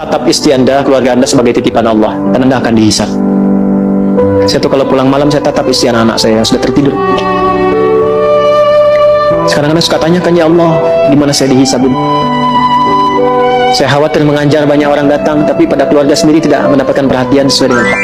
Tatap istri Anda, keluarga Anda sebagai titipan Allah, dan Anda akan dihisab. Saya tuh kalau pulang malam, saya tatap istri anak-anak saya yang sudah tertidur. Sekarang Anda suka tanyakan, ya Allah, di mana saya dihisab ini? Saya khawatir mengajar banyak orang datang, tapi pada keluarga sendiri tidak mendapatkan perhatian sesuai dengan hak.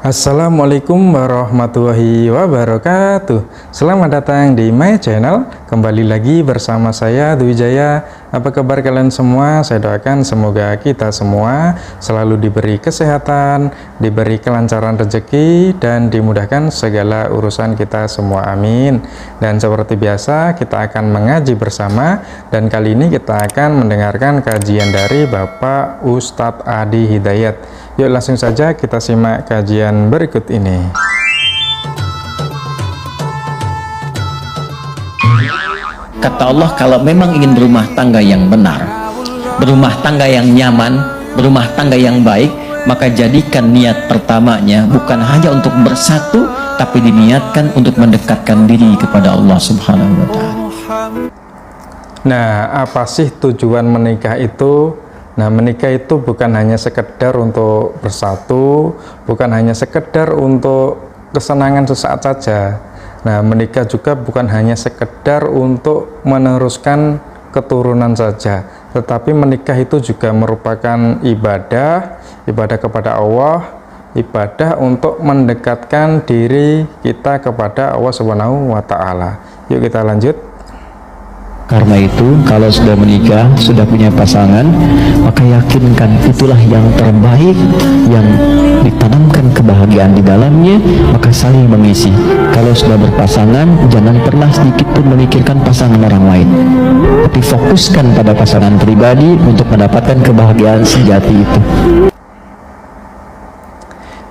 Assalamualaikum warahmatullahi wabarakatuh. Selamat datang di my channel. Kembali lagi bersama saya Dwi Jaya. Apa kabar kalian semua? Saya doakan semoga kita semua selalu diberi kesehatan, diberi kelancaran rezeki, dan dimudahkan segala urusan kita semua, amin. Dan seperti biasa kita akan mengaji bersama, dan kali ini kita akan mendengarkan kajian dari Bapak Ustadz Adi Hidayat. Yuk langsung saja kita simak kajian berikut ini. Kata Allah, kalau memang ingin berumah tangga yang benar, berumah tangga yang nyaman, berumah tangga yang baik, maka jadikan niat pertamanya bukan hanya untuk bersatu, tapi diniatkan untuk mendekatkan diri kepada Allah Subhanahu wa Ta'ala. Nah, apa sih tujuan menikah itu? Nah, menikah itu bukan hanya sekedar untuk bersatu, bukan hanya sekedar untuk kesenangan sesaat saja. Nah, menikah juga bukan hanya sekedar untuk meneruskan keturunan saja, tetapi menikah itu juga merupakan ibadah kepada Allah, ibadah untuk mendekatkan diri kita kepada Allah Subhanahu wa Ta'ala. Yuk kita lanjut. Karena itu, kalau sudah menikah, sudah punya pasangan, maka yakinkan itulah yang terbaik, yang ditanamkan kebahagiaan di dalamnya, maka saling mengisi. Kalau sudah berpasangan, jangan pernah sedikit pun memikirkan pasangan orang lain, tapi fokuskan pada pasangan pribadi untuk mendapatkan kebahagiaan sejati itu.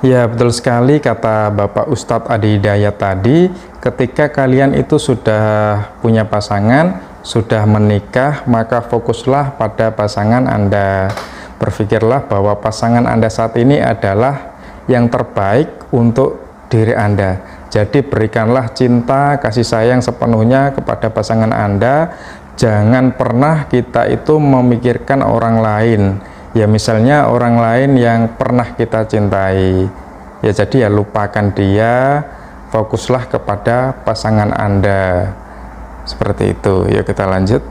Ya, betul sekali kata Bapak Ustadz Adi Hidayat tadi. Ketika kalian itu sudah punya pasangan, sudah menikah, maka fokuslah pada pasangan Anda. Berpikirlah bahwa pasangan Anda saat ini adalah yang terbaik untuk diri Anda. Jadi berikanlah cinta, kasih sayang sepenuhnya kepada pasangan Anda. Jangan pernah kita itu memikirkan orang lain. Ya, misalnya orang lain yang pernah kita cintai, ya jadi ya lupakan dia, fokuslah kepada pasangan Anda. Seperti itu. Yuk kita lanjut.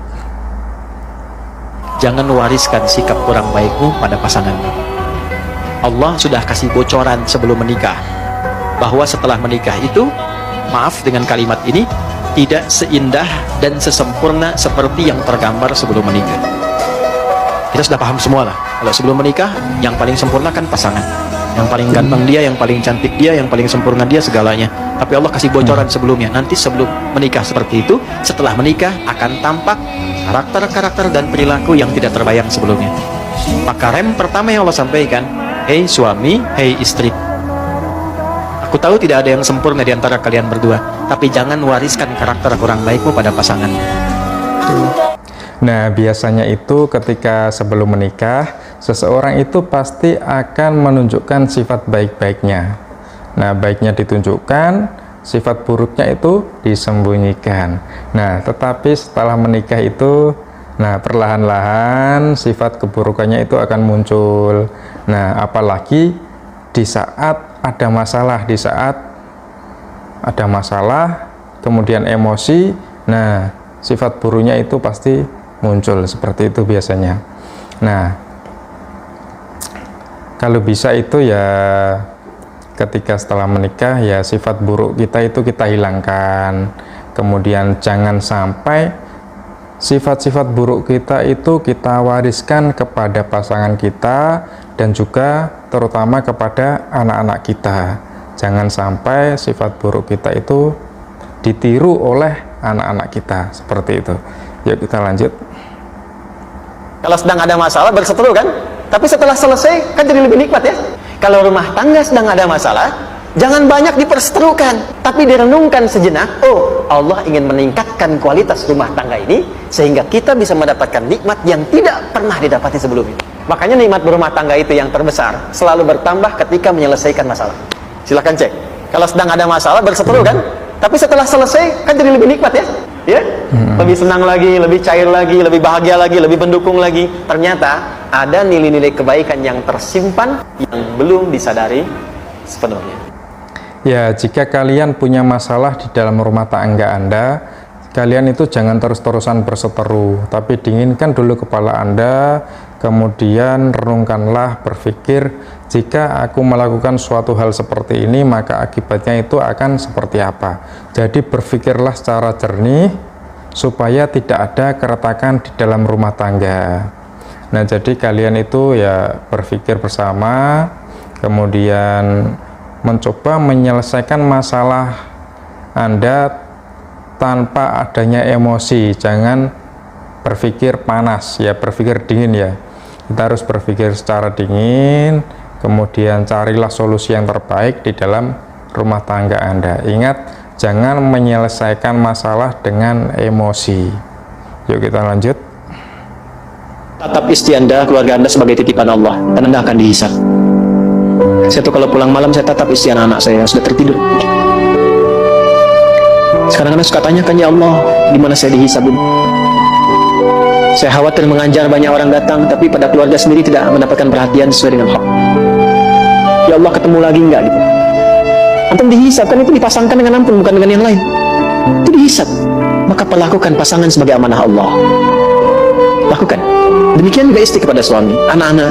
Jangan wariskan sikap kurang baikmu pada pasanganmu. Allah sudah kasih bocoran sebelum menikah, bahwa setelah menikah itu, maaf dengan kalimat ini, tidak seindah dan sesempurna seperti yang tergambar sebelum menikah. Kita sudah paham semua lah, kalau sebelum menikah yang paling sempurna kan pasangan, yang paling ganteng dia, yang paling cantik dia, yang paling sempurna dia, segalanya. Tapi Allah kasih bocoran sebelumnya, nanti sebelum menikah seperti itu, setelah menikah akan tampak karakter-karakter dan perilaku yang tidak terbayang sebelumnya. Maka rem pertama yang Allah sampaikan, hei suami, hei istri, aku tahu tidak ada yang sempurna di antara kalian berdua, tapi jangan wariskan karakter kurang baikmu pada pasangan. Nah, biasanya itu ketika sebelum menikah, seseorang itu pasti akan menunjukkan sifat baik-baiknya. Nah, baiknya ditunjukkan, sifat buruknya itu disembunyikan. Nah, tetapi setelah menikah itu, nah perlahan-lahan sifat keburukannya itu akan muncul. Nah, apalagi di saat ada masalah, kemudian emosi, nah sifat buruknya itu pasti muncul seperti itu biasanya. Nah, kalau bisa itu ya ketika setelah menikah ya sifat buruk kita itu kita hilangkan. Kemudian jangan sampai sifat-sifat buruk kita itu kita wariskan kepada pasangan kita, dan juga terutama kepada anak-anak kita. Jangan sampai sifat buruk kita itu ditiru oleh anak-anak kita, seperti itu. Yuk kita lanjut. Kalau sedang ada masalah berseteru kan, tapi setelah selesai kan jadi lebih nikmat ya. Kalau rumah tangga sedang ada masalah, jangan banyak diperseterukan, tapi direnungkan sejenak. Oh, Allah ingin meningkatkan kualitas rumah tangga ini sehingga kita bisa mendapatkan nikmat yang tidak pernah didapati sebelumnya. Makanya nikmat berumah tangga itu yang terbesar selalu bertambah ketika menyelesaikan masalah. Silahkan cek. Kalau sedang ada masalah berseteru kan, Tapi setelah selesai kan jadi lebih nikmat ya. Ya, lebih senang lagi, lebih cair lagi, lebih bahagia lagi, lebih mendukung lagi. Ternyata ada nilai-nilai kebaikan yang tersimpan yang belum disadari sepenuhnya. Ya, jika kalian punya masalah di dalam rumah tangga Anda, kalian itu jangan terus-terusan berseteru, tapi dinginkan dulu kepala Anda, kemudian renungkanlah, berpikir, jika aku melakukan suatu hal seperti ini, maka akibatnya itu akan seperti apa. Jadi berpikirlah secara jernih, supaya tidak ada keretakan di dalam rumah tangga. Nah, jadi kalian itu ya berpikir bersama, kemudian mencoba menyelesaikan masalah Anda tanpa adanya emosi. Jangan berpikir panas ya, berpikir dingin ya. Kita harus berpikir secara dingin, kemudian carilah solusi yang terbaik di dalam rumah tangga Anda. Ingat, jangan menyelesaikan masalah dengan emosi. Yuk kita lanjut. Tatap istri Anda, keluarga Anda sebagai titipan Allah, dan Anda akan dihisab. Saya tuh kalau pulang malam, saya tatap istri anak-anak saya yang sudah tertidur. Sekarang Anda suka tanyakan, ya Allah, di mana saya dihisab ini? Saya khawatir mengajar banyak orang datang, tapi pada keluarga sendiri tidak mendapatkan perhatian sesuai dengan hak. Ya Allah, ketemu lagi enggak gitu? Antum dihisab, kan itu dipasangkan dengan ampun, bukan dengan yang lain. Itu dihisab. Maka perlakukan pasangan sebagai amanah Allah. Lakukan. Demikian juga istri kepada suami, anak-anak.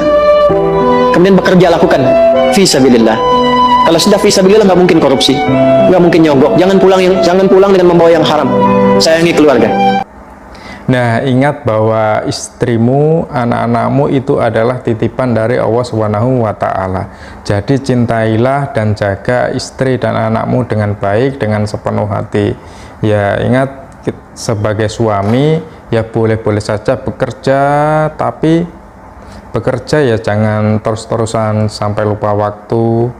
Kemudian bekerja, lakukan fisabilillah. Kalau sudah fisabilillah, nggak mungkin korupsi, nggak mungkin nyogok. Jangan pulang dengan membawa yang haram. Sayangi keluarga. Nah, ingat bahwa istrimu, anak-anakmu itu adalah titipan dari Allah Subhanahu wa Ta'ala. Jadi cintailah dan jaga istri dan anakmu dengan baik, dengan sepenuh hati. Ya, ingat, sebagai suami ya boleh-boleh saja bekerja, tapi bekerja ya jangan terus-terusan sampai lupa waktu.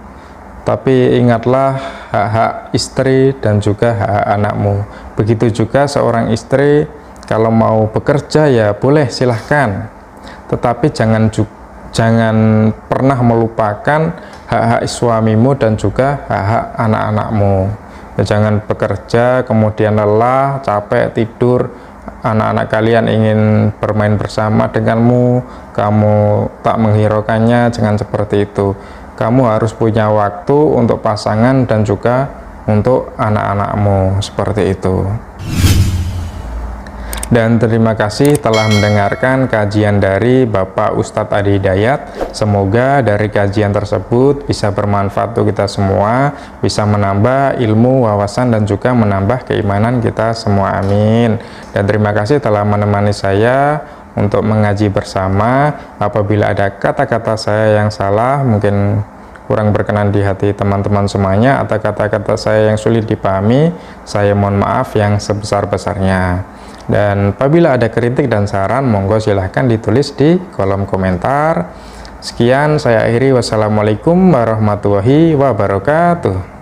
Tapi ingatlah hak-hak istri dan juga hak-hak anakmu. Begitu juga seorang istri kalau mau bekerja ya boleh, silahkan, tetapi jangan pernah melupakan hak-hak suamimu dan juga hak-hak anak-anakmu. Ya, jangan bekerja kemudian lelah, capek, tidur, anak-anak kalian ingin bermain bersama denganmu, kamu tak menghiraukannya. Jangan seperti itu. Kamu harus punya waktu untuk pasangan dan juga untuk anak-anakmu, seperti itu. Dan terima kasih telah mendengarkan kajian dari Bapak Ustadz Adi Hidayat. Semoga dari kajian tersebut bisa bermanfaat untuk kita semua, bisa menambah ilmu, wawasan, dan juga menambah keimanan kita semua. Amin. Dan terima kasih telah menemani saya untuk mengaji bersama. Apabila ada kata-kata saya yang salah, mungkin kurang berkenan di hati teman-teman semuanya, atau kata-kata saya yang sulit dipahami, saya mohon maaf yang sebesar-besarnya. Dan apabila ada kritik dan saran, monggo silahkan ditulis di kolom komentar. Sekian, saya akhiri. Wassalamualaikum warahmatullahi wabarakatuh.